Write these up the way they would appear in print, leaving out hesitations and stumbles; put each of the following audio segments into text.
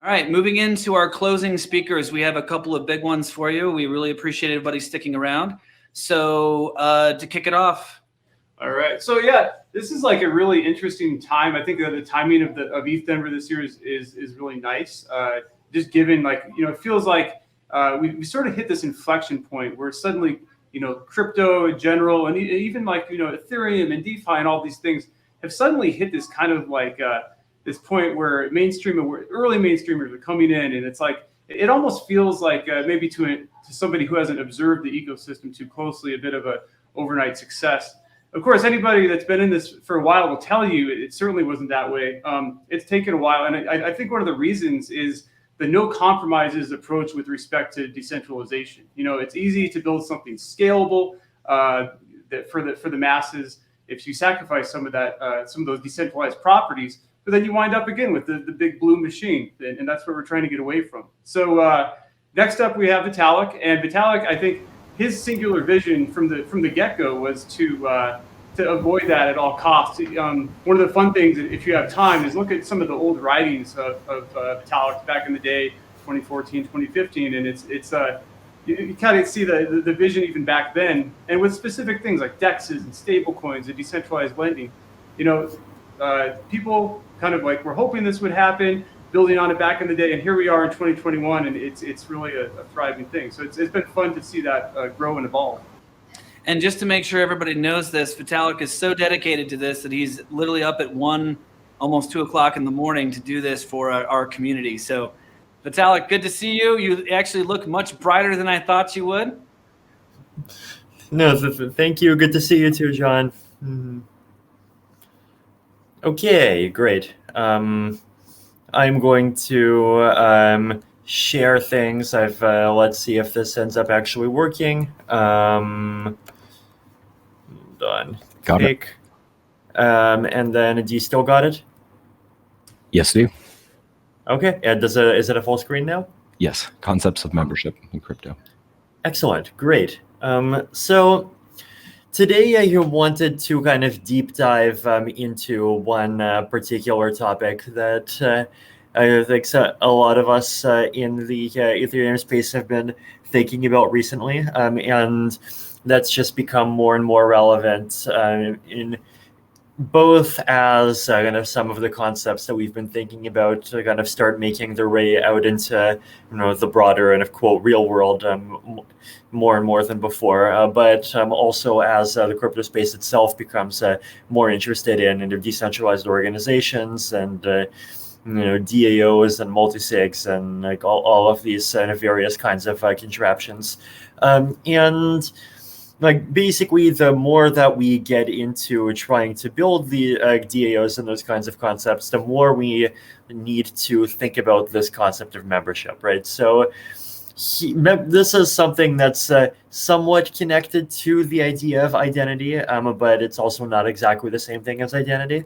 All right, moving into our closing speakers, we have a couple of big ones for you. We really appreciate everybody sticking around. So to kick it off. All right. So yeah, this is like a really interesting time. I think that the timing of ETHDenver this year is really nice. Just given it feels like we sort of hit this inflection point where suddenly crypto in general and even Ethereum and DeFi and all these things have suddenly hit this kind of this point where early mainstreamers are coming in, and it's like it almost feels like maybe to somebody who hasn't observed the ecosystem too closely, a bit of a overnight success. Of course, anybody that's been in this for a while will tell you it certainly wasn't that way. It's taken a while, and I think one of the reasons is the no compromises approach with respect to decentralization. It's easy to build something scalable that for the masses if you sacrifice some of those decentralized properties, but then you wind up again with the big blue machine, and that's what we're trying to get away from. So next up we have Vitalik, and Vitalik, I think his singular vision from the get-go was to avoid that at all costs. One of the fun things, if you have time, is look at some of the old writings of Vitalik back in the day, 2014, 2015, and it's you kind of see the vision even back then, and with specific things like DEXs and stable coins and decentralized lending. People kind of were hoping this would happen, building on it back in the day, and here we are in 2021, and it's really a thriving thing. So it's been fun to see that grow and evolve. And just to make sure everybody knows this, Vitalik is so dedicated to this that he's literally up at 1, almost 2 o'clock in the morning to do this for our community. So Vitalik, good to see you. You actually look much brighter than I thought you would. No, thank you. Good to see you too, John. Okay, great. I'm going to share things. Let's see if this ends up actually working. Hold on. Got it. And then, do you still got it? Yes, I do. Okay. Is it a full screen now? Yes. Concepts of membership in crypto. Excellent. Great. So today I wanted to kind of deep dive into one particular topic that I think a lot of us in the Ethereum space have been thinking about recently, and that's just become more and more relevant in both as kind of some of the concepts that we've been thinking about to kind of start making their way out into the broader and quote real world more and more than before, but also as the crypto space itself becomes more interested in decentralized organizations and DAOs and multisigs and all of these various kinds of contraptions, and basically the more that we get into trying to build the DAOs and those kinds of concepts, the more we need to think about this concept of membership, right? So this is something that's somewhat connected to the idea of identity, but it's also not exactly the same thing as identity.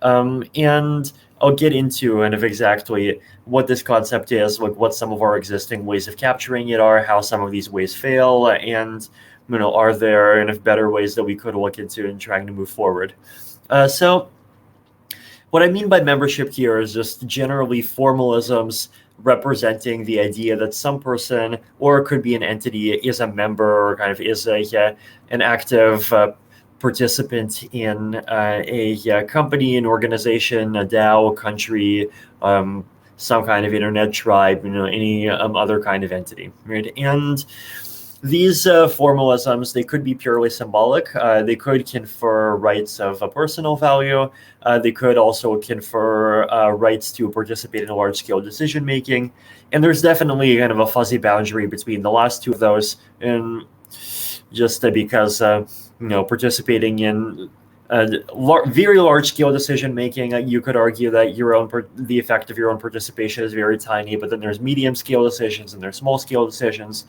And I'll get into kind of exactly what this concept is, what some of our existing ways of capturing it are, how some of these ways fail, and are there kind of better ways that we could look into in trying to move forward. So what I mean by membership here is just generally formalisms representing the idea that some person, or it could be an entity, is a member or kind of is an active participant in a company, an organization, a DAO, country, some kind of internet tribe, any other kind of entity, right? And these formalisms, they could be purely symbolic. They could confer rights of a personal value. They could also confer rights to participate in large-scale decision-making. And there's definitely kind of a fuzzy boundary between the last two of those, and just because participating in very large-scale decision-making, you could argue that the effect of your own participation is very tiny, but then there's medium-scale decisions and there's small-scale decisions.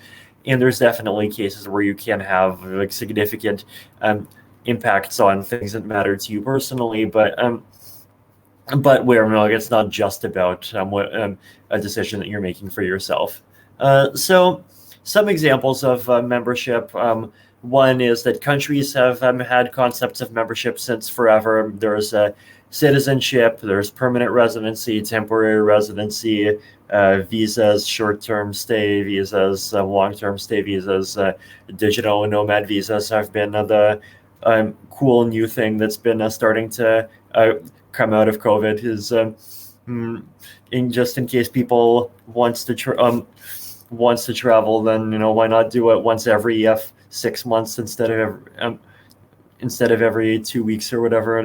And there's definitely cases where you can have significant impacts on things that matter to you personally, but where it's not just about a decision that you're making for yourself. So some examples of membership. One is that countries have had concepts of membership since forever. There's citizenship, there's permanent residency, temporary residency, visas, short-term stay visas, long-term stay visas, digital nomad visas have been the cool new thing that's been starting to come out of COVID. Is in case people wants to travel, then why not do it once every 6 months instead of every 2 weeks or whatever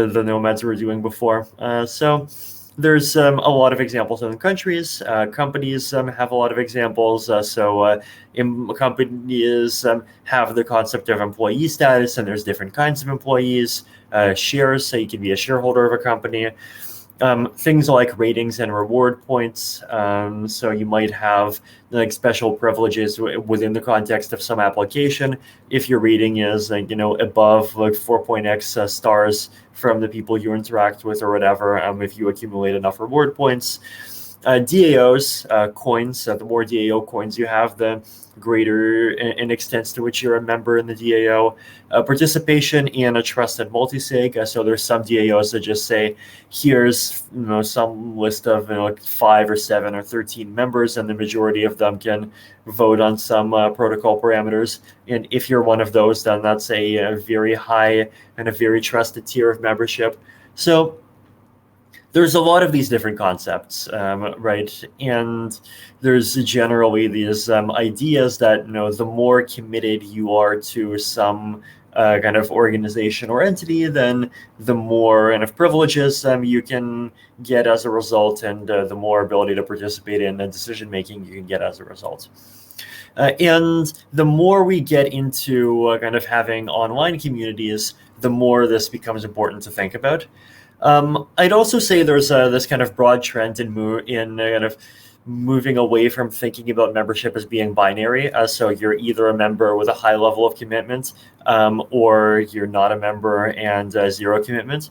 the nomads were doing before. So there's a lot of examples in countries. Companies have a lot of examples. Companies have the concept of employee status, and there's different kinds of employees. Shares, so you can be a shareholder of a company. Things like ratings and reward points. So you might have like special privileges within the context of some application if your rating is above like 4.x stars from the people you interact with or whatever. If you accumulate enough reward points. DAOs, coins. The more DAO coins you have, the greater an extent to which you're a member in the DAO. Participation in a trusted multisig. So there's some DAOs that just say, here's some list of like 5 or 7 or 13 members, and the majority of them can vote on some protocol parameters. And if you're one of those, then that's a very high and a very trusted tier of membership. So there's a lot of these different concepts, right? And there's generally these ideas that the more committed you are to some kind of organization or entity, then the more kind of privileges you can get as a result, and the more ability to participate in the decision making you can get as a result. And the more we get into kind of having online communities, the more this becomes important to think about. I'd also say there's this kind of broad trend in kind of moving away from thinking about membership as being binary. So you're either a member with a high level of commitment, or you're not a member and zero commitment,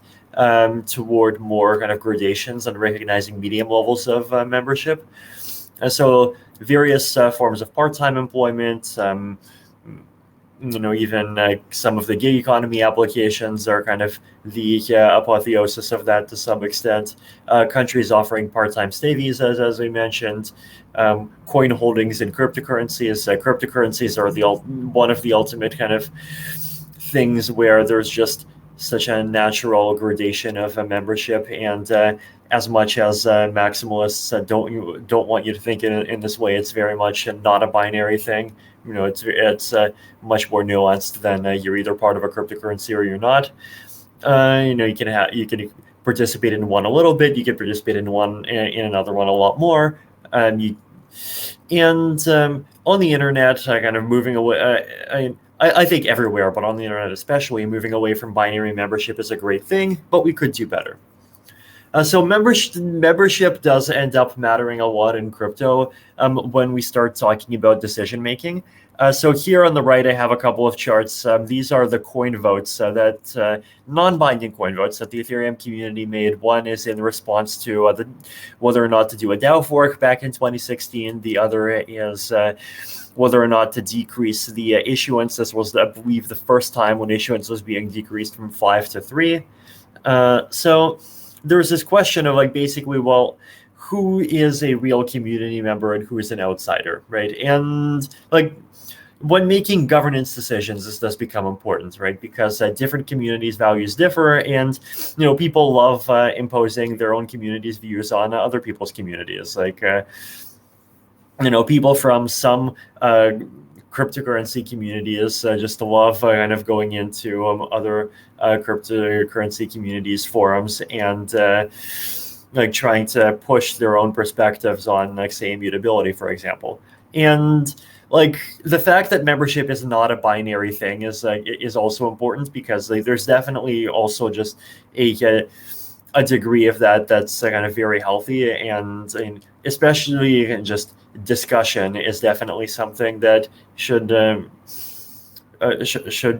toward more kind of gradations and recognizing medium levels of membership. So various forms of part-time employment, even some of the gig economy applications are kind of the apotheosis of that to some extent. Countries offering part-time stay visas, as we mentioned. Coin holdings in cryptocurrencies. Cryptocurrencies are one of the ultimate kind of things where there's just such a natural gradation of a membership, and as much as maximalists don't want you to think in this way, it's very much not a binary thing. It's much more nuanced than you're either part of a cryptocurrency or you're not. You can participate in one a little bit, you can participate in another one a lot more. On the internet, kind of moving away. I think everywhere, but on the internet especially, moving away from binary membership is a great thing, but we could do better. So membership does end up mattering a lot in crypto when we start talking about decision making. So here on the right, I have a couple of charts. These are the coin votes that non-binding coin votes that the Ethereum community made. One is in response to whether or not to do a DAO fork back in 2016. The other is whether or not to decrease the issuance. This was, I believe, the first time when issuance was being decreased from 5 to 3. So there's this question of basically, well, who is a real community member and who is an outsider, right? And when making governance decisions, this does become important, right? Because different communities' values differ, and people love imposing their own community's views on other people's communities. People from some cryptocurrency communities just love kind of going into other cryptocurrency communities forums and trying to push their own perspectives on say immutability, for example. And the fact that membership is not a binary thing is also important, because there's definitely also just a degree of that's kind of very healthy, and especially just discussion is definitely something that should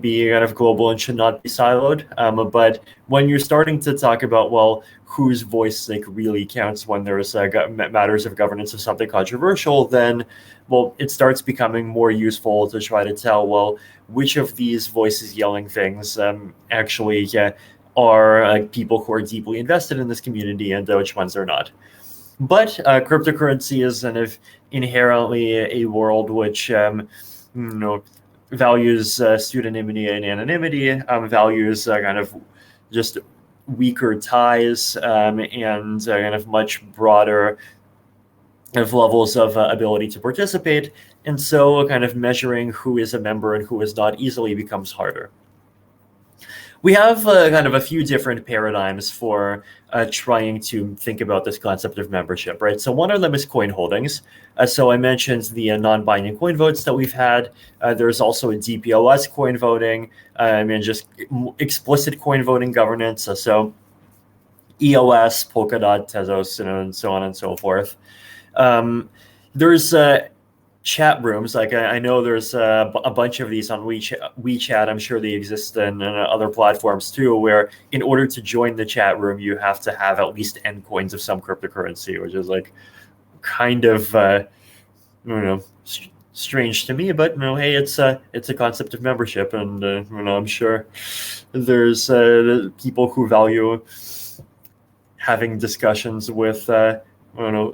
be kind of global and should not be siloed. But when you're starting to talk about, well, whose voice really counts when there's matters of governance of something controversial, then it starts becoming more useful to try to tell, well, which of these voices yelling things actually are people who are deeply invested in this community and which ones are not. But cryptocurrency is kind of inherently a world which values pseudonymity and anonymity, values kind of just weaker ties, and kind of much broader kind of levels of ability to participate. And so kind of measuring who is a member and who is not easily becomes harder. We have kind of a few different paradigms for trying to think about this concept of membership, right? So one of them is coin holdings. So I mentioned the non-binding coin votes that we've had. There's also a DPoS coin voting, and just explicit coin voting governance. So EOS, Polkadot, Tezos, and so on and so forth. There's chat rooms. Like I know there's a bunch of these on WeChat. I'm sure they exist in other platforms too, where in order to join the chat room, you have to have at least N coins of some cryptocurrency, which is like kind of strange to me. But hey, it's a concept of membership, and I'm sure there's people who value having discussions with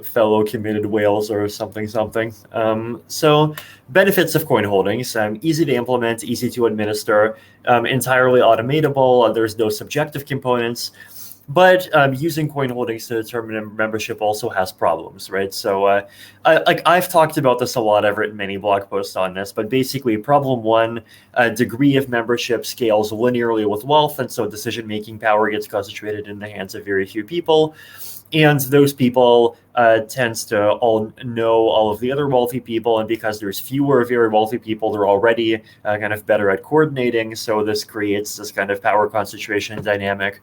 fellow committed whales or something. So benefits of coin holdings: easy to implement, easy to administer, entirely automatable. There's no subjective components. But using coin holdings to determine membership also has problems, right? So I've talked about this a lot. I've written many blog posts on this, but basically problem one, degree of membership scales linearly with wealth, and so decision-making power gets concentrated in the hands of very few people. And those people tends to all know all of the other wealthy people. And because there's fewer very wealthy people, they're already kind of better at coordinating. So this creates this kind of power concentration dynamic.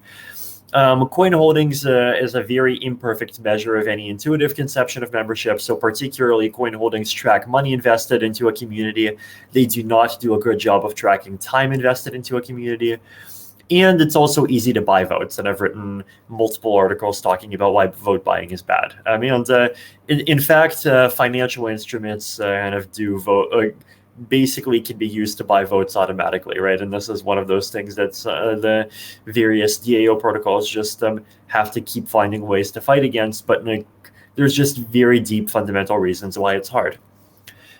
Coin holdings is a very imperfect measure of any intuitive conception of membership. So particularly coin holdings track money invested into a community. They do not do a good job of tracking time invested into a community. And it's also easy to buy votes. And I've written multiple articles talking about why vote buying is bad. In fact, financial instruments kind of do vote, basically can be used to buy votes automatically, right? And this is one of those things that the various DAO protocols just have to keep finding ways to fight against. But there's just very deep fundamental reasons why it's hard.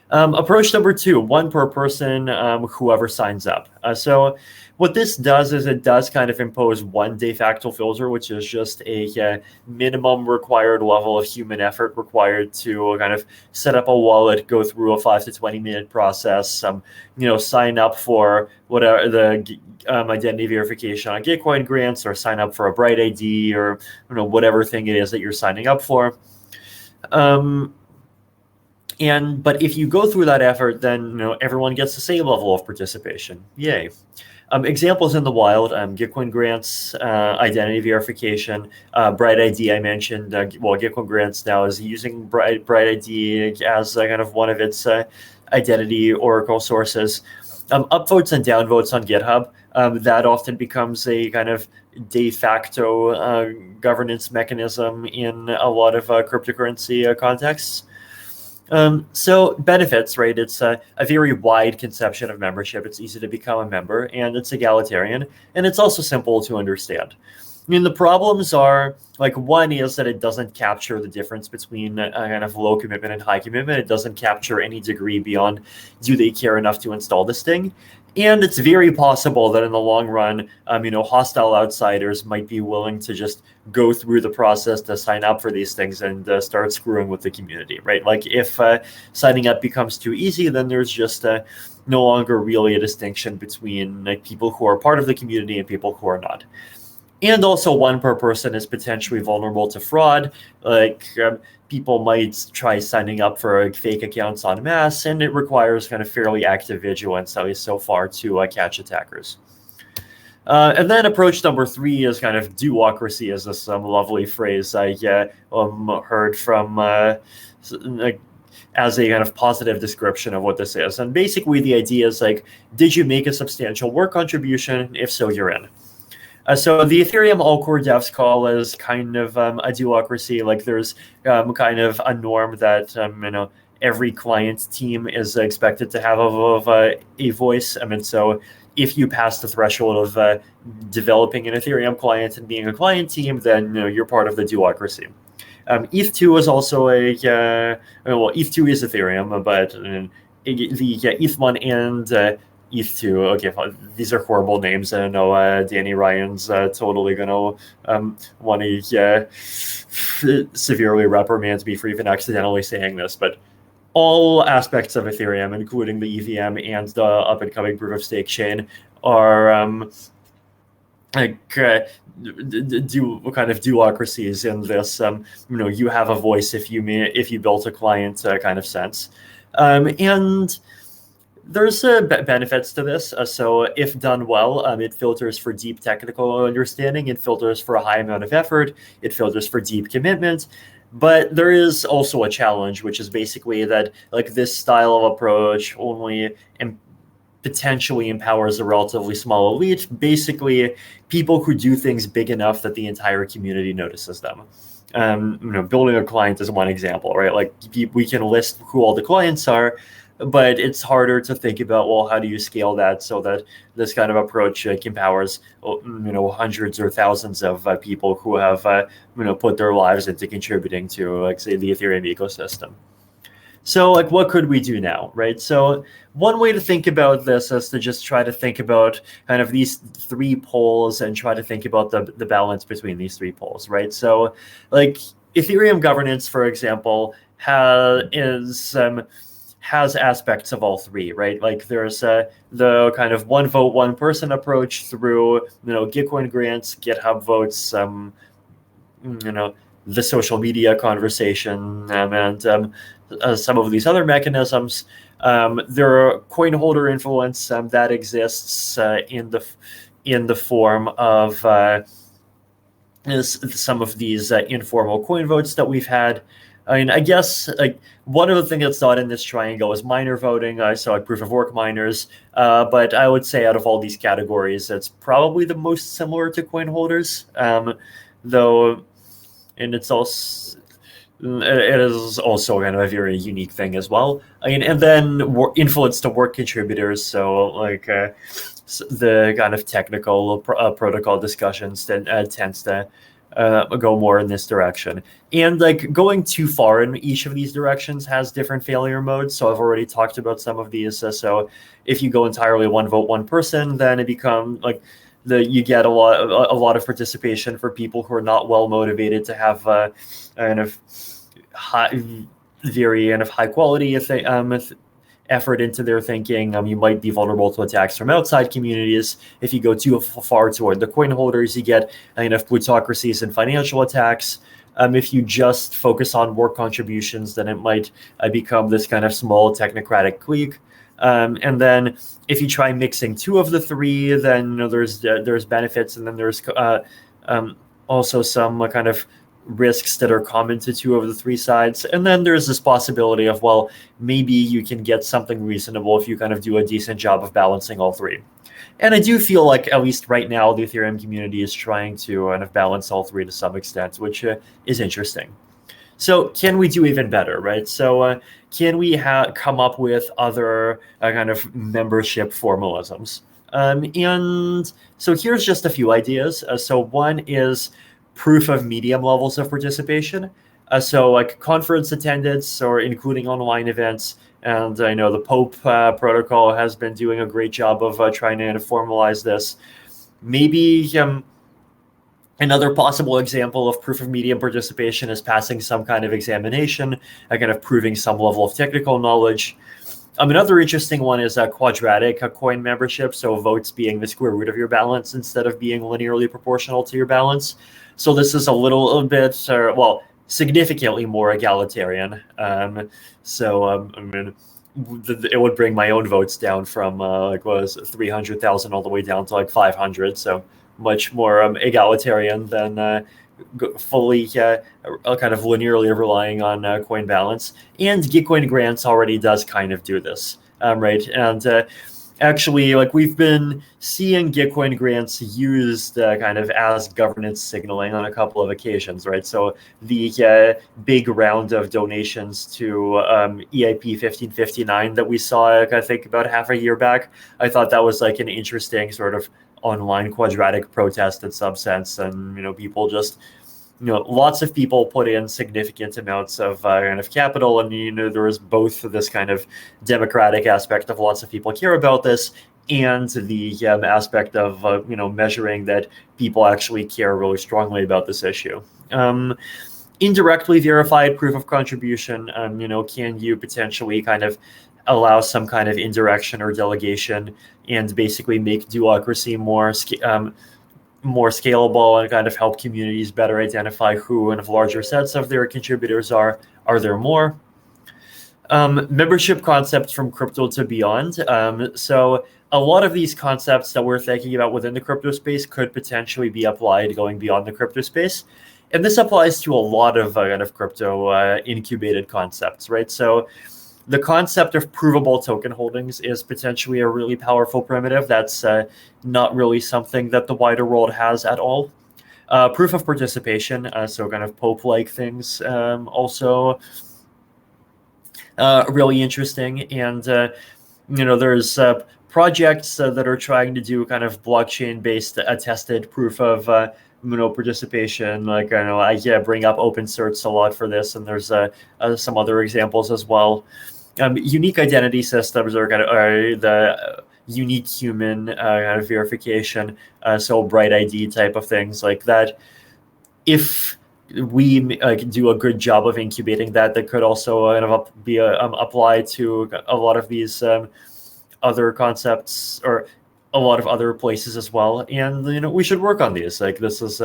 Approach number two, one per person, whoever signs up. So what this does is it does kind of impose one de facto filter, which is just a minimum required level of human effort required to kind of set up a wallet, go through a 5 to 20 minute process, sign up for whatever the identity verification on Gitcoin grants, or sign up for a Bright ID, or whatever thing it is that you're signing up for. But if you go through that effort, then everyone gets the same level of participation. Yay. Examples in the wild: Gitcoin grants, identity verification, Bright ID. I mentioned. Gitcoin grants now is using Bright ID as kind of one of its identity oracle sources. Upvotes and downvotes on GitHub. That often becomes a kind of de facto governance mechanism in a lot of cryptocurrency contexts. So benefits, right? It's a very wide conception of membership. It's easy to become a member, and it's egalitarian, and it's also simple to understand. The problems are, one is that it doesn't capture the difference between kind of low commitment and high commitment. It doesn't capture any degree beyond, do they care enough to install this thing? And it's very possible that in the long run, hostile outsiders might be willing to just go through the process to sign up for these things and start screwing with the community, right? If signing up becomes too easy, then there's just no longer really a distinction between people who are part of the community and people who are not. And also, one per person is potentially vulnerable to fraud. People might try signing up for fake accounts en masse, and it requires kind of fairly active vigilance, at least so far, to catch attackers. And then approach number three is kind of do-ocracy, is this lovely phrase I heard from as a kind of positive description of what this is. And basically the idea is did you make a substantial work contribution? If so, you're in. So the Ethereum all-core devs call is kind of a do-ocracy. There's kind of a norm that every client team is expected to have a voice. So if you pass the threshold of developing an Ethereum client and being a client team, then you're part of the do-ocracy. ETH2 is also ETH2 is Ethereum, but the ETH1 and ETH2, okay, these are horrible names. I know Danny Ryan's totally gonna want to severely reprimand me for even accidentally saying this, but all aspects of Ethereum, including the EVM and the up-and-coming proof-of-stake chain, are do-ocracies in this. You have a voice if you built a client kind of sense, and there's benefits to this. So if done well, it filters for deep technical understanding, it filters for a high amount of effort, it filters for deep commitment. But there is also a challenge, which is basically that this style of approach only potentially empowers a relatively small elite, basically people who do things big enough that the entire community notices them. Building a client is one example, right? We can list who all the clients are, but it's harder to think about, well, how do you scale that so that this kind of approach empowers hundreds or thousands of people who have put their lives into contributing to, say, the Ethereum ecosystem. So what could we do now, right? So one way to think about this is to just try to think about kind of these three poles and try to think about the balance between these three poles, right? So Ethereum governance, for example, has aspects of all three, right? There's the kind of one vote, one person approach through, Gitcoin grants, GitHub votes, the social media conversation, and some of these other mechanisms. There are coin holder influence that exists in the form of some of these informal coin votes that we've had. I mean, I guess one of the things that's not in this triangle is miner voting. So proof of work miners, but I would say out of all these categories, it's probably the most similar to coin holders, though, and it is also kind of a very unique thing as well. I mean, and then influence to work contributors. So the kind of technical protocol discussions that tends to go more in this direction. And going too far in each of these directions has different failure modes. So I've already talked about some of these. So if you go entirely one vote, one person, then it becomes you get a lot of participation for people who are not well motivated to have kind of very high quality effort into their thinking. You might be vulnerable to attacks from outside communities. If you go too far toward the coin holders, you get plutocracies and financial attacks. If you just focus on work contributions, then it might become this kind of small technocratic clique. And then if you try mixing two of the three, then there's benefits, and then there's also some kind of risks that are common to two of the three sides. And then there's this possibility of, well, maybe you can get something reasonable if you kind of do a decent job of balancing all three. And I do feel at least right now, the Ethereum community is trying to kind of balance all three to some extent, which is interesting. So can we do even better, right? So can we come up with other kind of membership formalisms? And so here's just a few ideas. So one is proof of medium levels of participation. So conference attendance or including online events. And I know the Pope protocol has been doing a great job of trying to formalize this. Maybe another possible example of proof of medium participation is passing some kind of examination, kind of proving some level of technical knowledge. Another interesting one is a quadratic coin membership, so votes being the square root of your balance instead of being linearly proportional to your balance. So this is a little bit, significantly more egalitarian. It would bring my own votes down from 300,000 all the way down to 500. So much more egalitarian than fully kind of linearly relying on coin balance. And Gitcoin grants already does kind of do this, right? And actually, like, we've been seeing Gitcoin grants used kind of as governance signaling on a couple of occasions, right? So the big round of donations to EIP 1559 that we saw, I think, about half a year back, I thought that was like an interesting sort of online quadratic protest in some sense, and people just lots of people put in significant amounts of kind of capital, and there was both this kind of democratic aspect of lots of people care about this, and the aspect of measuring that people actually care really strongly about this issue. Indirectly verified proof of contribution, can you potentially kind of allow some kind of indirection or delegation and basically make do-ocracy more scalable and kind of help communities better identify who and if larger sets of their contributors are there more? Membership concepts from crypto to beyond. So a lot of these concepts that we're thinking about within the crypto space could potentially be applied going beyond the crypto space. And this applies to a lot of kind of crypto incubated concepts, right? So the concept of provable token holdings is potentially a really powerful primitive that's not really something that the wider world has at all. Proof of participation, so kind of Pope-like things, also really interesting. And, there's projects that are trying to do kind of blockchain-based attested proof of participation. Like, I bring up OpenCerts a lot for this, and there's some other examples as well. Unique identity systems are kind of the unique human kind of verification, so Bright ID type of things like that. If we do a good job of incubating that could also kind of be applied to a lot of these other concepts or a lot of other places as well. And we should work on these. Like, this is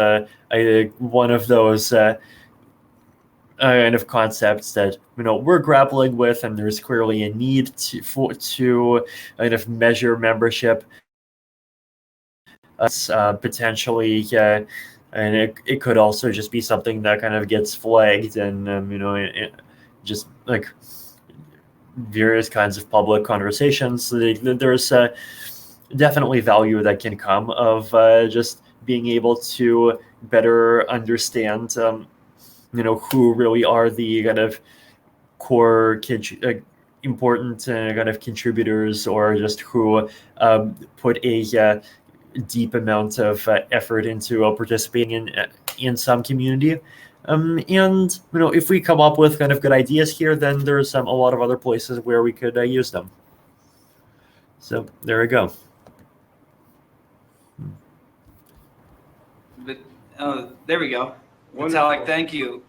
one of those kind of concepts that we're grappling with, and there's clearly a need to kind of measure membership. Potentially, and it could also just be something that kind of gets flagged, and just like various kinds of public conversations. There's definitely value that can come of just being able to better understand who really are the kind of core important kind of contributors, or just who put a deep amount of effort into participating in some community. And if we come up with kind of good ideas here, then there's a lot of other places where we could use them. So there we go. But, there we go. Vitalik, thank you.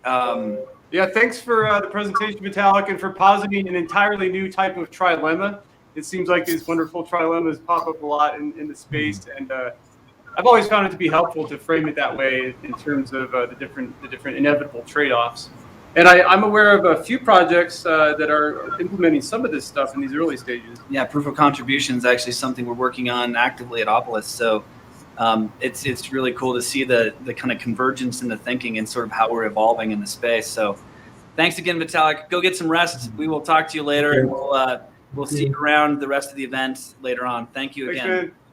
Yeah, thanks for the presentation, Vitalik, and for positing an entirely new type of trilemma. It seems like these wonderful trilemmas pop up a lot in the space, and I've always found it to be helpful to frame it that way in terms of the different inevitable trade-offs. And I'm aware of a few projects that are implementing some of this stuff in these early stages. Yeah, proof of contribution is actually something we're working on actively at Opolis. So it's really cool to see the kind of convergence in the thinking and sort of how we're evolving in the space. So thanks again, Vitalik. Go get some rest. We will talk to you later. And we'll see you around the rest of the event later on. Thank you again. Thanks, man.